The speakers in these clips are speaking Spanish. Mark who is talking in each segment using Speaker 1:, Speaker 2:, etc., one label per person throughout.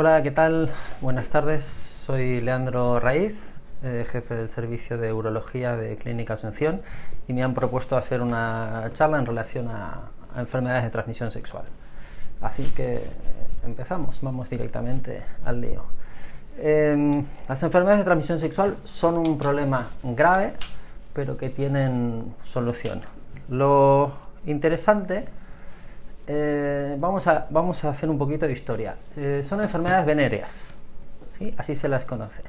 Speaker 1: Hola, ¿qué tal? Buenas tardes, soy Leandro Raíz, jefe del servicio de urología de Clínica Asunción, y me han propuesto hacer una charla en relación a enfermedades de transmisión sexual. Así que empezamos, vamos directamente al lío. Las enfermedades de transmisión sexual son un problema grave, pero que tienen solución. Lo interesante, vamos a hacer un poquito de historia. Son enfermedades venéreas, ¿sí? Así se las conoce.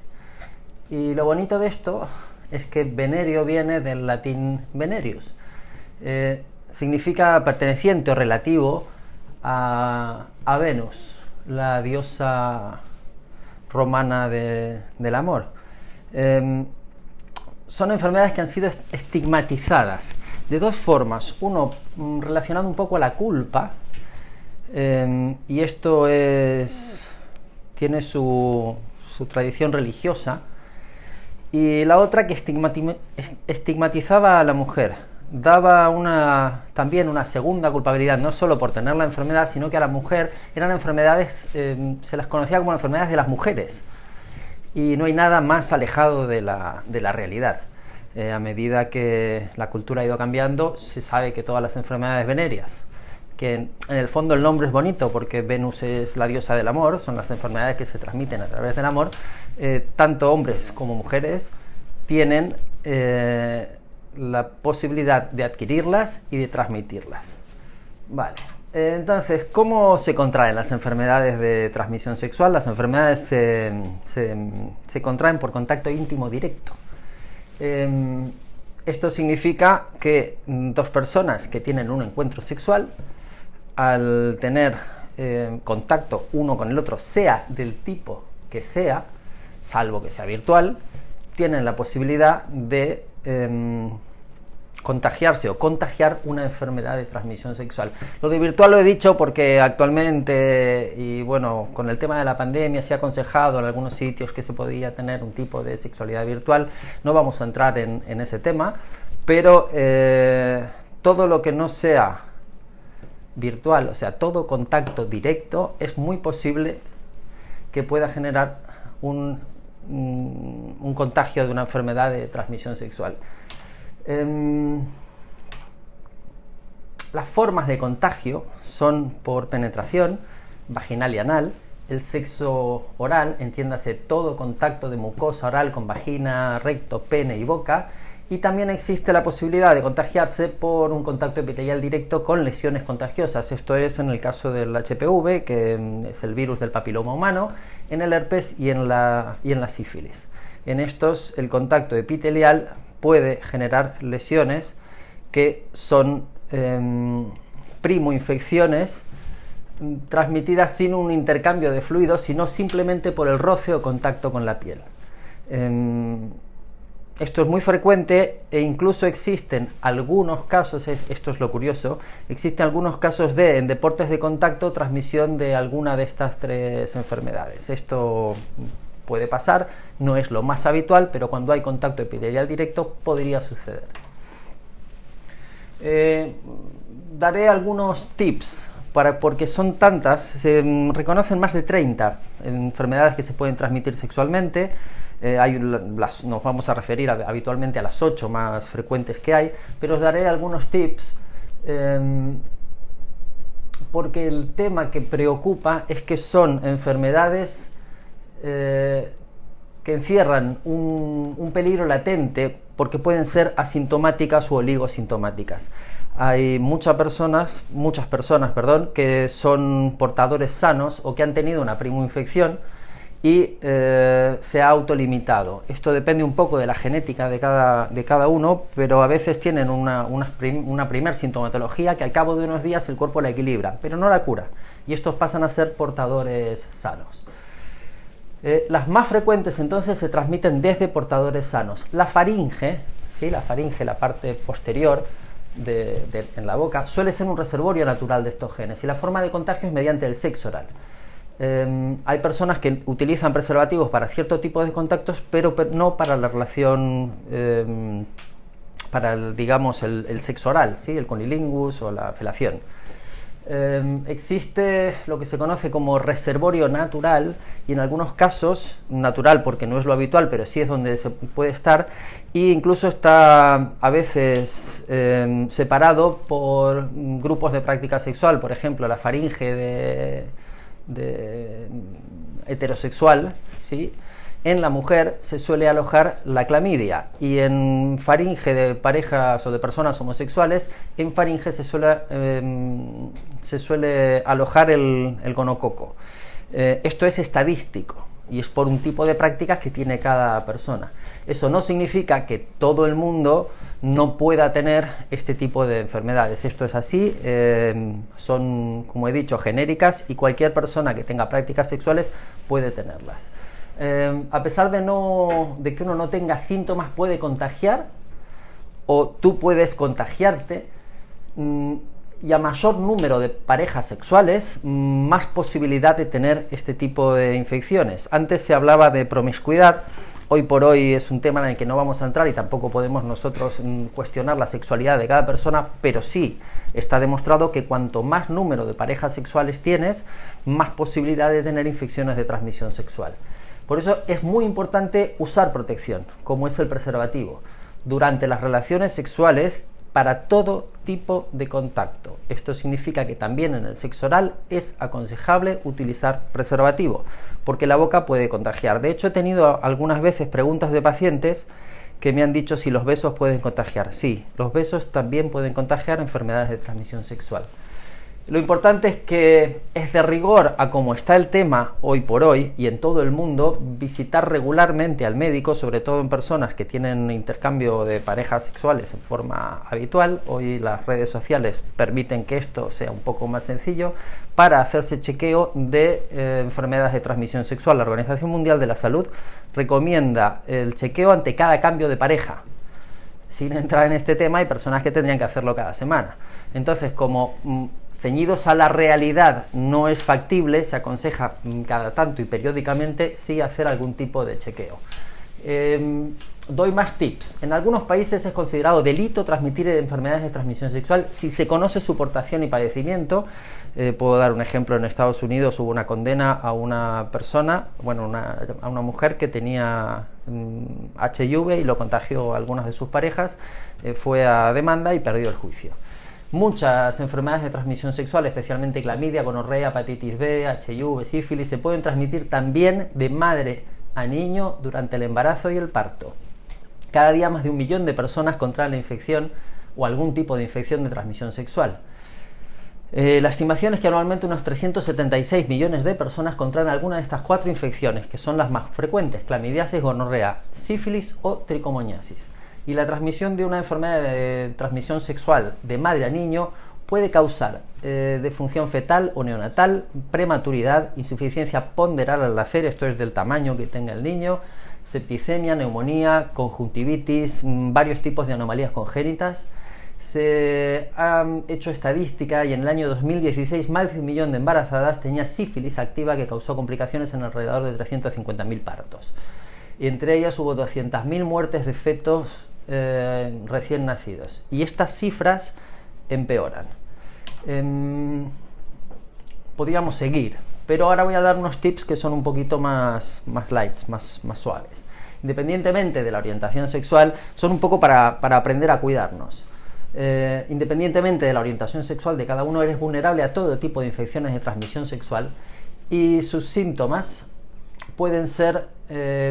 Speaker 1: Y lo bonito de esto es que venerio viene del latín venerius. Significa perteneciente o relativo a Venus, la diosa romana del amor. Son enfermedades que han sido estigmatizadas de dos formas. Uno, relacionado un poco a la culpa, y esto tiene su tradición religiosa, y la otra que estigmatizaba a la mujer, daba también una segunda culpabilidad, no solo por tener la enfermedad, sino que a la mujer eran enfermedades, se las conocía como enfermedades de las mujeres, y no hay nada más alejado de la realidad. A medida que la cultura ha ido cambiando, se sabe que todas las enfermedades venéreas, que en el fondo el nombre es bonito porque Venus es la diosa del amor, son las enfermedades que se transmiten a través del amor, tanto hombres como mujeres tienen la posibilidad de adquirirlas y de transmitirlas. Vale. Entonces, ¿cómo se contraen las enfermedades de transmisión sexual? Las enfermedades se contraen por contacto íntimo directo. Esto significa que dos personas que tienen un encuentro sexual, al tener contacto uno con el otro, sea del tipo que sea, salvo que sea virtual, tienen la posibilidad de contagiarse o contagiar una enfermedad de transmisión sexual. Lo de virtual lo he dicho porque actualmente, y bueno, con el tema de la pandemia se ha aconsejado en algunos sitios que se podía tener un tipo de sexualidad virtual. No vamos a entrar en ese tema, pero todo lo que no sea virtual, o sea, todo contacto directo, es muy posible que pueda generar un contagio de una enfermedad de transmisión sexual. Las formas de contagio son por penetración vaginal y anal, el sexo oral, entiéndase todo contacto de mucosa oral con vagina, recto, pene y boca, y también existe la posibilidad de contagiarse por un contacto epitelial directo con lesiones contagiosas. Esto es en el caso del HPV, que es el virus del papiloma humano, en el herpes y en la sífilis. En estos, el contacto epitelial puede generar lesiones que son primoinfecciones transmitidas sin un intercambio de fluidos, sino simplemente por el roce o contacto con la piel. Esto es muy frecuente e incluso existen algunos casos, esto es lo curioso, existen algunos casos en deportes de contacto, transmisión de alguna de estas tres enfermedades. Esto puede pasar, no es lo más habitual, pero cuando hay contacto epitelial directo podría suceder. Daré algunos tips, porque son tantas, se reconocen más de 30 enfermedades que se pueden transmitir sexualmente. Nos vamos a referir habitualmente a las 8 más frecuentes que hay, pero os daré algunos tips, porque el tema que preocupa es que son enfermedades que encierran un peligro latente, porque pueden ser asintomáticas o oligosintomáticas. Hay muchas personas, que son portadores sanos o que han tenido una primoinfección y se ha autolimitado. Esto depende un poco de la genética de cada uno, pero a veces tienen una primer sintomatología que al cabo de unos días el cuerpo la equilibra, pero no la cura, y estos pasan a ser portadores sanos. Las más frecuentes entonces se transmiten desde portadores sanos. La faringe, ¿sí? La parte posterior en la boca, suele ser un reservorio natural de estos genes, y la forma de contagio es mediante el sexo oral. Hay personas que utilizan preservativos para cierto tipo de contactos, pero no para la relación, para el sexo oral, ¿sí? El cunilingus o la felación. Existe lo que se conoce como reservorio natural, y en algunos casos, natural porque no es lo habitual, pero sí es donde se puede estar, e incluso está a veces separado por grupos de práctica sexual. Por ejemplo, la faringe de heterosexual, ¿sí? En la mujer se suele alojar la clamidia, y en faringe de parejas o de personas homosexuales, en faringe se suele alojar el gonococo. Esto es estadístico y es por un tipo de prácticas que tiene cada persona. Eso no significa que todo el mundo no pueda tener este tipo de enfermedades. Esto es así, son, como he dicho, genéricas, y cualquier persona que tenga prácticas sexuales puede tenerlas. A pesar de que uno no tenga síntomas, puede contagiar, o tú puedes contagiarte, y a mayor número de parejas sexuales, más posibilidad de tener este tipo de infecciones. Antes se hablaba de promiscuidad. Hoy por hoy es un tema en el que no vamos a entrar, y tampoco podemos nosotros cuestionar la sexualidad de cada persona, pero sí está demostrado que cuanto más número de parejas sexuales tienes, más posibilidad de tener infecciones de transmisión sexual. Por eso es muy importante usar protección, como es el preservativo, durante las relaciones sexuales, para todo tipo de contacto. Esto significa que también en el sexo oral es aconsejable utilizar preservativo, porque la boca puede contagiar. De hecho, he tenido algunas veces preguntas de pacientes que me han dicho si los besos pueden contagiar. Sí, los besos también pueden contagiar enfermedades de transmisión sexual. Lo importante es que es de rigor a cómo está el tema hoy por hoy y en todo el mundo, visitar regularmente al médico, sobre todo en personas que tienen intercambio de parejas sexuales en forma habitual. Hoy las redes sociales permiten que esto sea un poco más sencillo, para hacerse chequeo de enfermedades de transmisión sexual. La Organización Mundial de la Salud recomienda el chequeo ante cada cambio de pareja. Sin entrar en este tema, hay personas que tendrían que hacerlo cada semana. Entonces, como ceñidos a la realidad no es factible, se aconseja cada tanto y periódicamente sí hacer algún tipo de chequeo. Doy más tips. En algunos países es considerado delito transmitir enfermedades de transmisión sexual si se conoce su portación y padecimiento. Puedo dar un ejemplo. En Estados Unidos hubo una condena a una persona, a una mujer que tenía HIV y lo contagió a algunas de sus parejas. Fue a demanda y perdió el juicio. Muchas enfermedades de transmisión sexual, especialmente clamidia, gonorrea, hepatitis B, HIV, sífilis, se pueden transmitir también de madre a niño durante el embarazo y el parto. Cada día más de 1 millón de personas contraen la infección o algún tipo de infección de transmisión sexual. La estimación es que anualmente unos 376 millones de personas contraen alguna de estas 4 infecciones, que son las más frecuentes: clamidiasis, gonorrea, sífilis o tricomoniasis. Y la transmisión de una enfermedad de transmisión sexual de madre a niño puede causar disfunción fetal o neonatal, prematuridad, insuficiencia ponderal al nacer, esto es del tamaño que tenga el niño, septicemia, neumonía, conjuntivitis, varios tipos de anomalías congénitas. Se han hecho estadística y en el año 2016 más de 1 millón de embarazadas tenía sífilis activa, que causó complicaciones en alrededor de 350.000 partos. Y entre ellas hubo 200.000 muertes de fetos recién nacidos. Y estas cifras empeoran. Podríamos seguir, pero ahora voy a dar unos tips que son un poquito más lights, más suaves. Independientemente de la orientación sexual, son un poco para aprender a cuidarnos. Independientemente de la orientación sexual de cada uno, eres vulnerable a todo tipo de infecciones de transmisión sexual, y sus síntomas pueden ser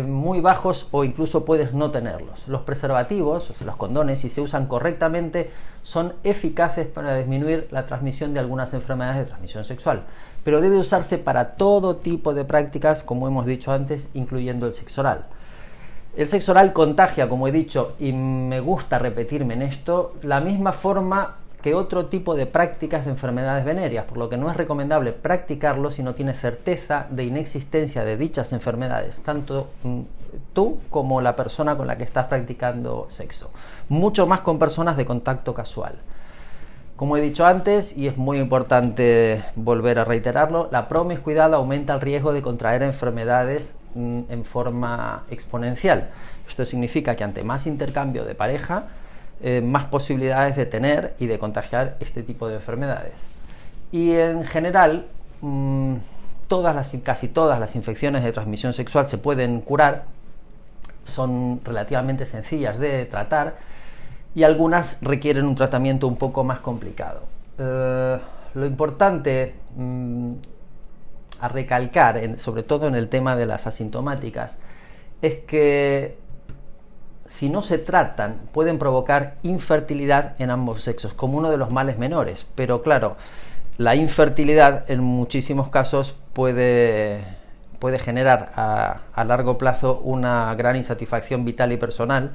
Speaker 1: muy bajos o incluso puedes no tenerlos. Los preservativos, o sea, los condones, si se usan correctamente, son eficaces para disminuir la transmisión de algunas enfermedades de transmisión sexual, pero debe usarse para todo tipo de prácticas, como hemos dicho antes, incluyendo el sexo oral. El sexo oral contagia, como he dicho, y me gusta repetirme en esto, la misma forma que otro tipo de prácticas de enfermedades venéreas, por lo que no es recomendable practicarlo si no tienes certeza de inexistencia de dichas enfermedades, tanto tú como la persona con la que estás practicando sexo. Mucho más con personas de contacto casual. Como he dicho antes, y es muy importante volver a reiterarlo, la promiscuidad aumenta el riesgo de contraer enfermedades en forma exponencial. Esto significa que ante más intercambio de pareja, más posibilidades de tener y de contagiar este tipo de enfermedades. Y en general, casi todas las infecciones de transmisión sexual se pueden curar, son relativamente sencillas de tratar y algunas requieren un tratamiento un poco más complicado. Lo importante a recalcar, sobre todo en el tema de las asintomáticas, es que si no se tratan pueden provocar infertilidad en ambos sexos, como uno de los males menores. Pero claro, la infertilidad en muchísimos casos puede generar a largo plazo una gran insatisfacción vital y personal,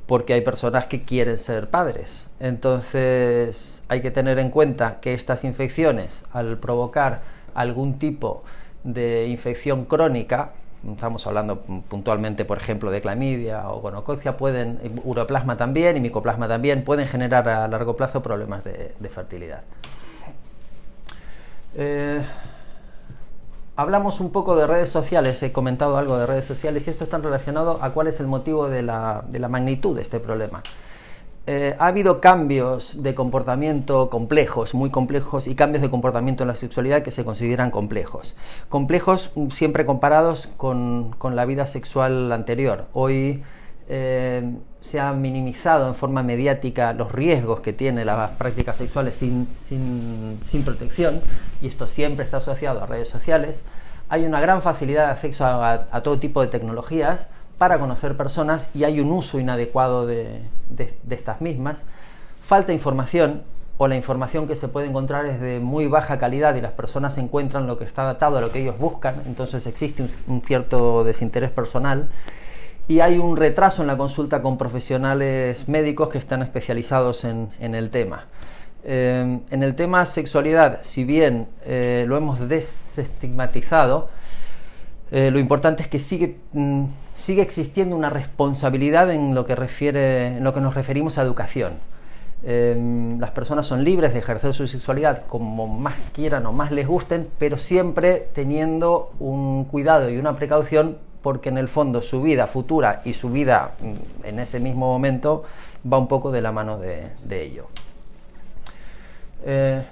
Speaker 1: porque hay personas que quieren ser padres. Entonces hay que tener en cuenta que estas infecciones, al provocar algún tipo de infección crónica, estamos hablando puntualmente, por ejemplo, de clamidia o gonococia, uroplasma también y micoplasma también, pueden generar a largo plazo problemas de fertilidad. Hablamos un poco de redes sociales, he comentado algo de redes sociales y esto está relacionado a cuál es el motivo de la magnitud de este problema. Ha habido cambios de comportamiento complejos, muy complejos, y cambios de comportamiento en la sexualidad que se consideran complejos. Complejos siempre comparados con la vida sexual anterior. Hoy se ha minimizado en forma mediática los riesgos que tiene las prácticas sexuales sin protección, y esto siempre está asociado a redes sociales. Hay una gran facilidad de acceso a todo tipo de tecnologías para conocer personas y hay un uso inadecuado de estas mismas. Falta información, o la información que se puede encontrar es de muy baja calidad y las personas encuentran lo que está adaptado a lo que ellos buscan, entonces existe un cierto desinterés personal. Y hay un retraso en la consulta con profesionales médicos que están especializados en el tema. En el tema sexualidad, si bien lo hemos desestigmatizado, lo importante es que sigue existiendo una responsabilidad en lo que nos referimos a educación. Las personas son libres de ejercer su sexualidad como más quieran o más les gusten, pero siempre teniendo un cuidado y una precaución, porque en el fondo su vida futura y su vida en ese mismo momento va un poco de la mano de ello.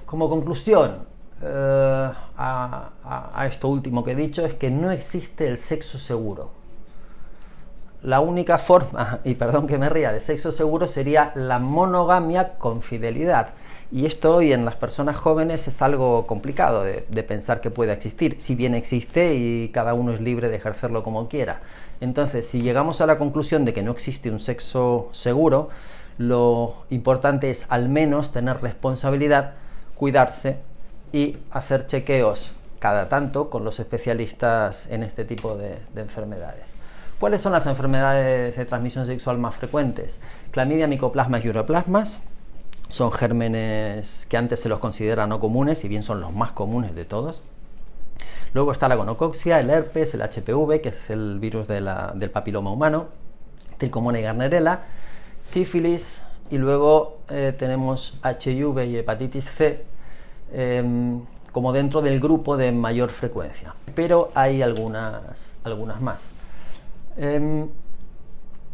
Speaker 1: Como conclusión a esto último que he dicho, es que no existe el sexo seguro. La única forma, y perdón que me ría, de sexo seguro sería la monogamia con fidelidad. Y esto hoy en las personas jóvenes es algo complicado de pensar que pueda existir, si bien existe y cada uno es libre de ejercerlo como quiera. Entonces, si llegamos a la conclusión de que no existe un sexo seguro, lo importante es al menos tener responsabilidad, cuidarse y hacer chequeos cada tanto con los especialistas en este tipo de enfermedades. ¿Cuáles son las enfermedades de transmisión sexual más frecuentes? Clamidia, micoplasmas y uroplasmas. Son gérmenes que antes se los considera no comunes, si bien son los más comunes de todos. Luego está la gonocoxia, el herpes, el HPV, que es el virus del papiloma humano, Trichomonas y Gardnerella, sífilis, y luego tenemos HIV y hepatitis C como dentro del grupo de mayor frecuencia. Pero hay algunas más.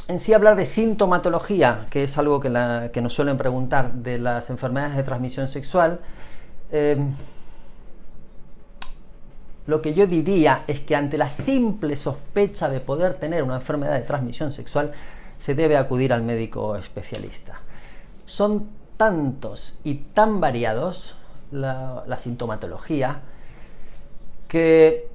Speaker 1: En sí, hablar de sintomatología, que es algo que nos suelen preguntar de las enfermedades de transmisión sexual, lo que yo diría es que ante la simple sospecha de poder tener una enfermedad de transmisión sexual, se debe acudir al médico especialista. Son tantos y tan variados la sintomatología que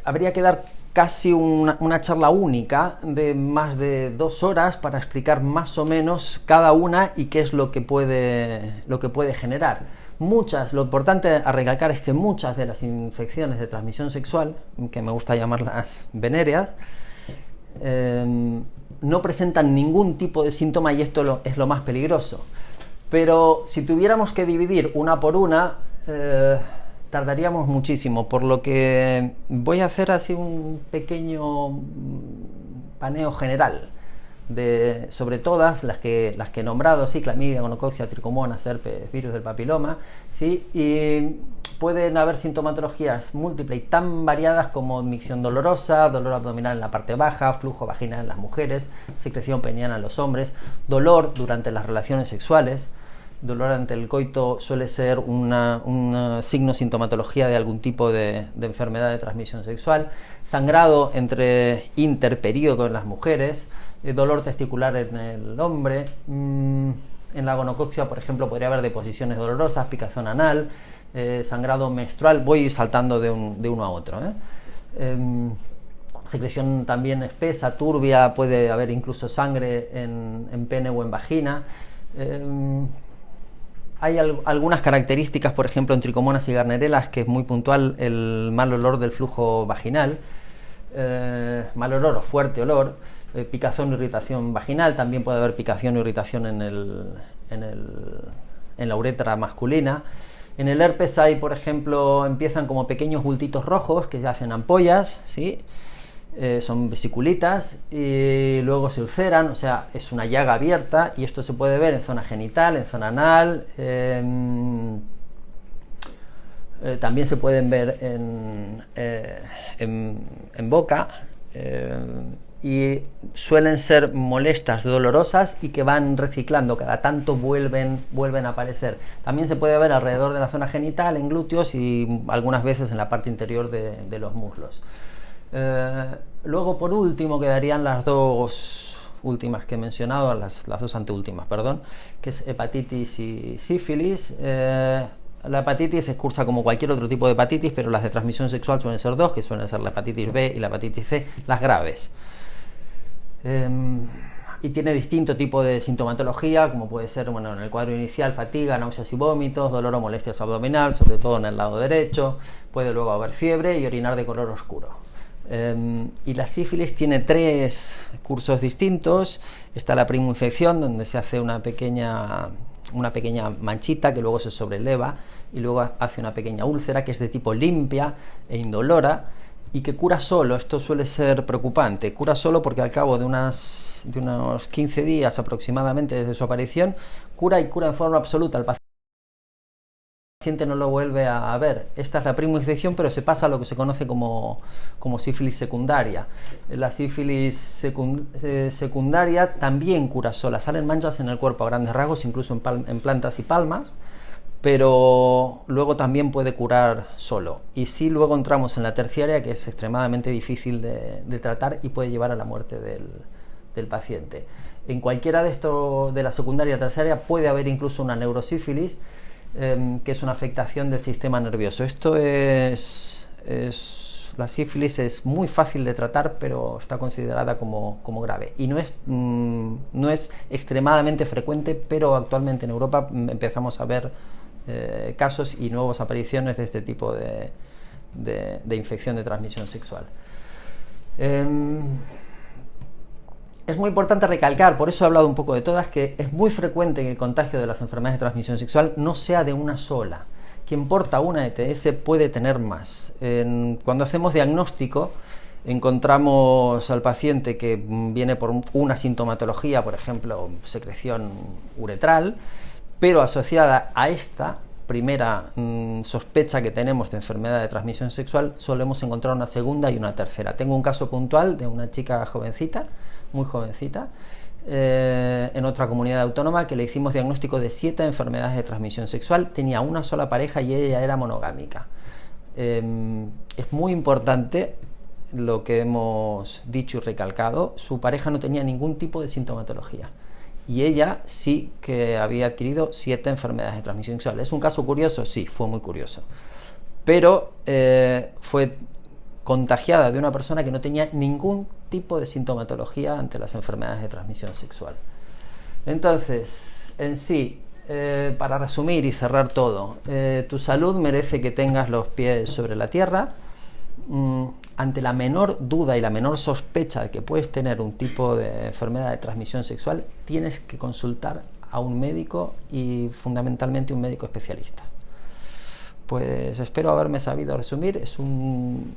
Speaker 1: habría que dar casi una charla única de más de 2 horas para explicar más o menos cada una y qué es lo que puede generar. Lo importante a recalcar es que muchas de las infecciones de transmisión sexual, que me gusta llamarlas venéreas, no presentan ningún tipo de síntoma, y esto es lo más peligroso. Pero si tuviéramos que dividir una por una, tardaríamos muchísimo, por lo que voy a hacer así un pequeño paneo general sobre todas las que he nombrado, sí, clamidia, gonocoxia, tricomonas, herpes, virus del papiloma, sí, y pueden haber sintomatologías múltiples y tan variadas como micción dolorosa, dolor abdominal en la parte baja, flujo vaginal en las mujeres, secreción peniana en los hombres, dolor durante las relaciones sexuales, Dolor ante el coito suele ser un signo sintomatología de algún tipo de enfermedad de transmisión sexual. Sangrado interperíodo en las mujeres. Dolor testicular en el hombre. En la gonococcía, por ejemplo, podría haber deposiciones dolorosas, picazón anal, sangrado menstrual. Voy saltando de uno a otro. Secreción también espesa, turbia, puede haber incluso sangre en pene o en vagina. Hay algunas características, por ejemplo, en tricomonas y garnerelas, que es muy puntual el mal olor del flujo vaginal, mal olor o fuerte olor, picazón o irritación vaginal, también puede haber picazón o irritación en la uretra masculina. En el herpes hay, por ejemplo, empiezan como pequeños bultitos rojos que se hacen ampollas, ¿sí? Son vesiculitas y luego se ulceran, o sea, es una llaga abierta y esto se puede ver en zona genital, en zona anal, también se pueden ver en boca y suelen ser molestas, dolorosas y que van reciclando, cada tanto vuelven a aparecer. También se puede ver alrededor de la zona genital, en glúteos y algunas veces en la parte interior de los muslos. Luego, por último, quedarían las dos últimas que he mencionado, las dos anteúltimas, perdón, que es hepatitis y sífilis. La hepatitis se cursa como cualquier otro tipo de hepatitis, pero las de transmisión sexual suelen ser dos, que suelen ser la hepatitis B y la hepatitis C, las graves. Y tiene distinto tipo de sintomatología, como puede ser, bueno, en el cuadro inicial, fatiga, náuseas y vómitos, dolor o molestias abdominal, sobre todo en el lado derecho, puede luego haber fiebre y orinar de color oscuro. Y la sífilis tiene 3 cursos distintos. Está la primoinfección, donde se hace una pequeña manchita que luego se sobreleva y luego hace una pequeña úlcera que es de tipo limpia e indolora y que cura solo. Esto suele ser preocupante, cura solo porque al cabo de unos 15 días aproximadamente desde su aparición cura en forma absoluta. El paciente no lo vuelve a ver. Esta es la primoinfección, pero se pasa a lo que se conoce como sífilis secundaria. La sífilis secundaria también cura sola, salen manchas en el cuerpo a grandes rasgos, incluso en plantas y palmas, pero luego también puede curar solo. Y sí, luego entramos en la terciaria, que es extremadamente difícil de tratar y puede llevar a la muerte del paciente. En cualquiera de la secundaria y terciaria puede haber incluso una neurosífilis, que es una afectación del sistema nervioso. La sífilis es muy fácil de tratar, pero está considerada como grave y no es extremadamente frecuente, pero actualmente en Europa empezamos a ver casos y nuevas apariciones de este tipo de infección de transmisión sexual. Es muy importante recalcar, por eso he hablado un poco de todas, que es muy frecuente que el contagio de las enfermedades de transmisión sexual no sea de una sola. Quien porta una ETS puede tener más. Cuando hacemos diagnóstico, encontramos al paciente que viene por una sintomatología, por ejemplo, secreción uretral, pero asociada a esta primera sospecha que tenemos de enfermedad de transmisión sexual, solemos encontrar una segunda y una tercera. Tengo un caso puntual de una chica jovencita, muy jovencita, en otra comunidad autónoma, que le hicimos diagnóstico de 7 enfermedades de transmisión sexual. Tenía una sola pareja y ella era monogámica. Es muy importante lo que hemos dicho y recalcado: su pareja no tenía ningún tipo de sintomatología y ella sí que había adquirido 7 enfermedades de transmisión sexual. ¿Es un caso curioso? Sí, fue muy curioso, pero fue contagiada de una persona que no tenía ningún tipo de sintomatología ante las enfermedades de transmisión sexual. Entonces, en sí, para resumir y cerrar todo, tu salud merece que tengas los pies sobre la tierra. Ante la menor duda y la menor sospecha de que puedes tener un tipo de enfermedad de transmisión sexual, tienes que consultar a un médico y fundamentalmente un médico especialista. Pues espero haberme sabido resumir. Es un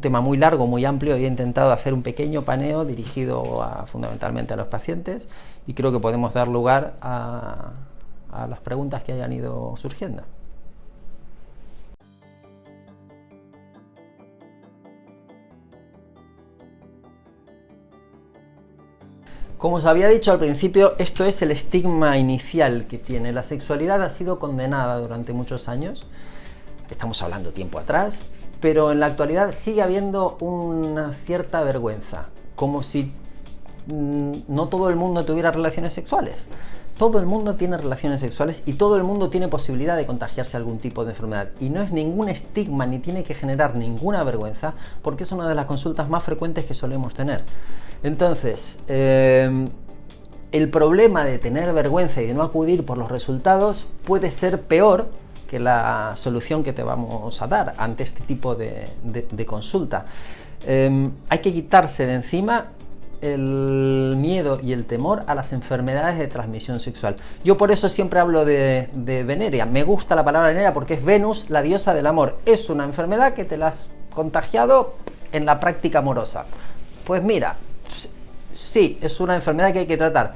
Speaker 1: tema muy largo, muy amplio, y he intentado hacer un pequeño paneo dirigido fundamentalmente a los pacientes, y creo que podemos dar lugar a las preguntas que hayan ido surgiendo. Como os había dicho al principio, esto es el estigma inicial que tiene. La sexualidad ha sido condenada durante muchos años, estamos hablando tiempo atrás, pero en la actualidad sigue habiendo una cierta vergüenza, como si no todo el mundo tuviera relaciones sexuales. Todo el mundo tiene relaciones sexuales y todo el mundo tiene posibilidad de contagiarse algún tipo de enfermedad. Y no es ningún estigma ni tiene que generar ninguna vergüenza, porque es una de las consultas más frecuentes que solemos tener. Entonces, el problema de tener vergüenza y de no acudir por los resultados puede ser peor que la solución que te vamos a dar ante este tipo de consulta. Hay que quitarse de encima el miedo y el temor a las enfermedades de transmisión sexual. Yo por eso siempre hablo de venerea. Me gusta la palabra venerea porque es Venus, la diosa del amor. Es una enfermedad que te la has contagiado en la práctica amorosa. Pues mira, sí, es una enfermedad que hay que tratar,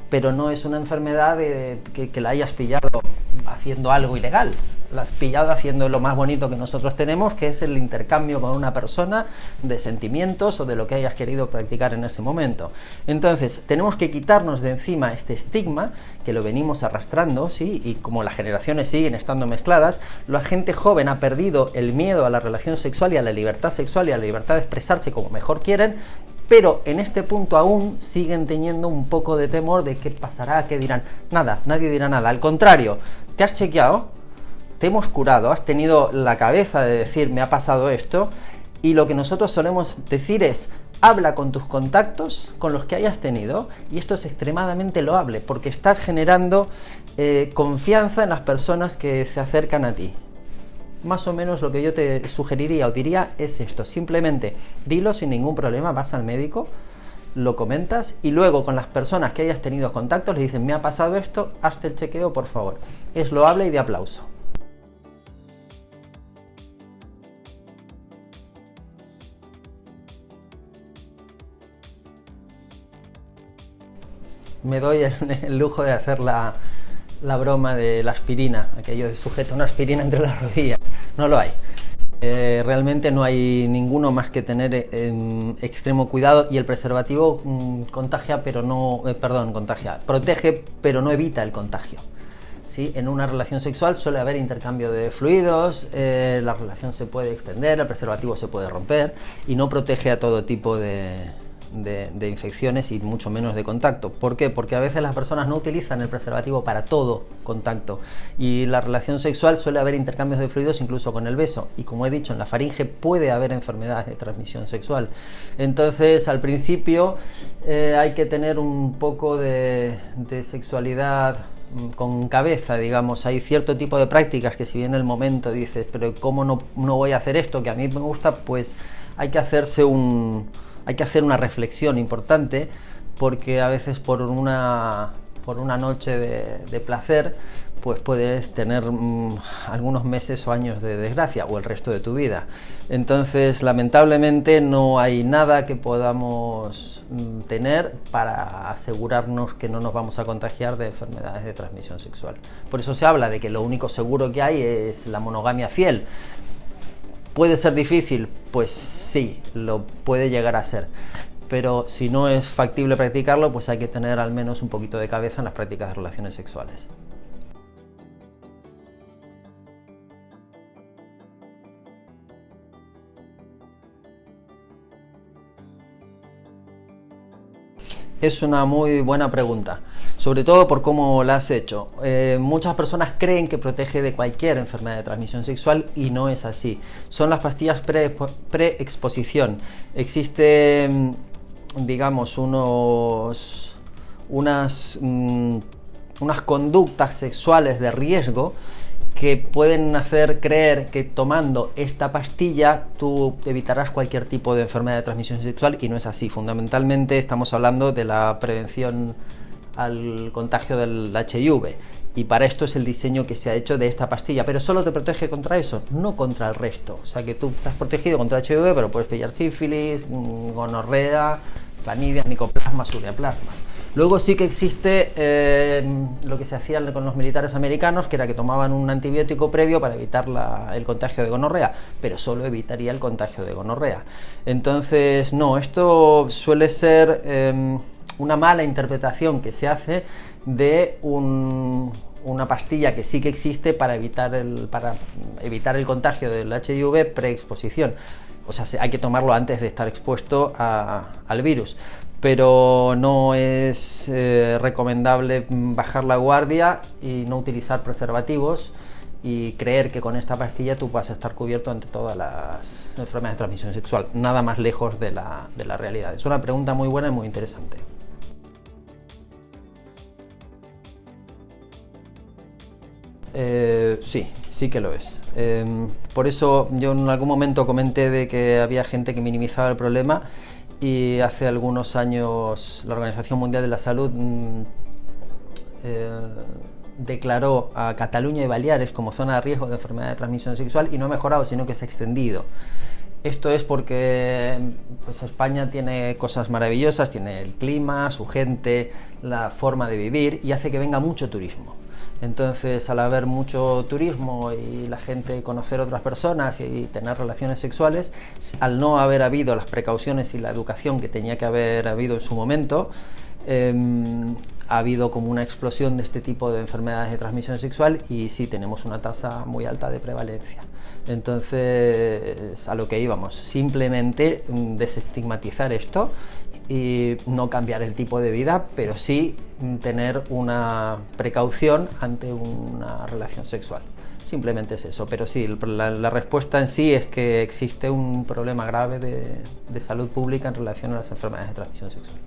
Speaker 1: pero no es una enfermedad que la hayas pillado haciendo algo ilegal. La has pillado haciendo lo más bonito que nosotros tenemos, que es el intercambio con una persona de sentimientos o de lo que hayas querido practicar en ese momento. Entonces, tenemos que quitarnos de encima este estigma, que lo venimos arrastrando, ¿sí? Y como las generaciones siguen estando mezcladas, la gente joven ha perdido el miedo a la relación sexual y a la libertad sexual y a la libertad de expresarse como mejor quieren, pero en este punto aún siguen teniendo un poco de temor de qué pasará, qué dirán. Nada, nadie dirá nada. Al contrario, te has chequeado, te hemos curado, has tenido la cabeza de decir me ha pasado esto, y lo que nosotros solemos decir es habla con tus contactos, con los que hayas tenido, y esto es extremadamente loable porque estás generando confianza en las personas que se acercan a ti. Más o menos lo que yo te sugeriría o diría es esto: simplemente dilo sin ningún problema, vas al médico, lo comentas y luego con las personas que hayas tenido contactos le dicen me ha pasado esto, hazte el chequeo por favor. Es loable y de aplauso. Me doy el lujo de hacer la broma de la aspirina, aquello de sujeta una aspirina entre las rodillas. No lo hay. Realmente no hay ninguno más que tener en extremo cuidado, y el preservativo contagia, pero no, protege, pero no evita el contagio. ¿Sí? En una relación sexual suele haber intercambio de fluidos, la relación se puede extender, el preservativo se puede romper y no protege a todo tipo de infecciones y mucho menos de contacto. ¿Por qué? Porque a veces las personas no utilizan el preservativo para todo contacto, y la relación sexual suele haber intercambios de fluidos incluso con el beso, y como he dicho, en la faringe puede haber enfermedades de transmisión sexual. Entonces al principio hay que tener un poco de sexualidad con cabeza, digamos. Hay cierto tipo de prácticas que si viene el momento dices, pero ¿cómo no voy a hacer esto que a mí me gusta? Pues hay que hacer una reflexión importante, porque a veces por una noche de placer pues puedes tener algunos meses o años de desgracia, o el resto de tu vida. Entonces lamentablemente no hay nada que podamos tener para asegurarnos que no nos vamos a contagiar de enfermedades de transmisión sexual. Por eso se habla de que lo único seguro que hay es la monogamia fiel. ¿Puede ser difícil? Pues sí, lo puede llegar a ser. Pero si no es factible practicarlo, pues hay que tener al menos un poquito de cabeza en las prácticas de relaciones sexuales. Es una muy buena pregunta, sobre todo por cómo la has hecho. Muchas personas creen que protege de cualquier enfermedad de transmisión sexual y no es así. Son las pastillas pre-exposición. Existen, digamos, unas conductas sexuales de riesgo que pueden hacer creer que tomando esta pastilla tú evitarás cualquier tipo de enfermedad de transmisión sexual, y no es así. Fundamentalmente estamos hablando de la prevención al contagio del HIV, y para esto es el diseño que se ha hecho de esta pastilla, pero solo te protege contra eso, no contra el resto. O sea que tú estás protegido contra HIV, pero puedes pillar sífilis, gonorrea, clamidia, micoplasmas, ureaplasmas. Luego sí que existe lo que se hacía con los militares americanos, que era que tomaban un antibiótico previo para evitar el contagio de gonorrea, pero solo evitaría el contagio de gonorrea. Entonces, no, esto suele ser una mala interpretación que se hace de una pastilla que sí que existe para evitar el contagio del HIV preexposición. O sea, hay que tomarlo antes de estar expuesto al virus. Pero no es recomendable bajar la guardia y no utilizar preservativos y creer que con esta pastilla tú vas a estar cubierto ante todas las enfermedades de transmisión sexual. Nada más lejos de la realidad. Es una pregunta muy buena y muy interesante. Sí que lo es. Por eso yo en algún momento comenté de que había gente que minimizaba el problema, y hace algunos años la Organización Mundial de la Salud declaró a Cataluña y Baleares como zona de riesgo de enfermedad de transmisión sexual, y no ha mejorado, sino que se ha extendido. Esto es porque pues, España tiene cosas maravillosas, tiene el clima, su gente, la forma de vivir, y hace que venga mucho turismo. Entonces, al haber mucho turismo y la gente conocer otras personas y tener relaciones sexuales, al no haber habido las precauciones y la educación que tenía que haber habido en su momento, ha habido como una explosión de este tipo de enfermedades de transmisión sexual, y sí tenemos una tasa muy alta de prevalencia. Entonces, a lo que íbamos, simplemente desestigmatizar esto y no cambiar el tipo de vida, pero sí tener una precaución ante una relación sexual. Simplemente es eso, pero sí, la respuesta en sí es que existe un problema grave de salud pública en relación a las enfermedades de transmisión sexual.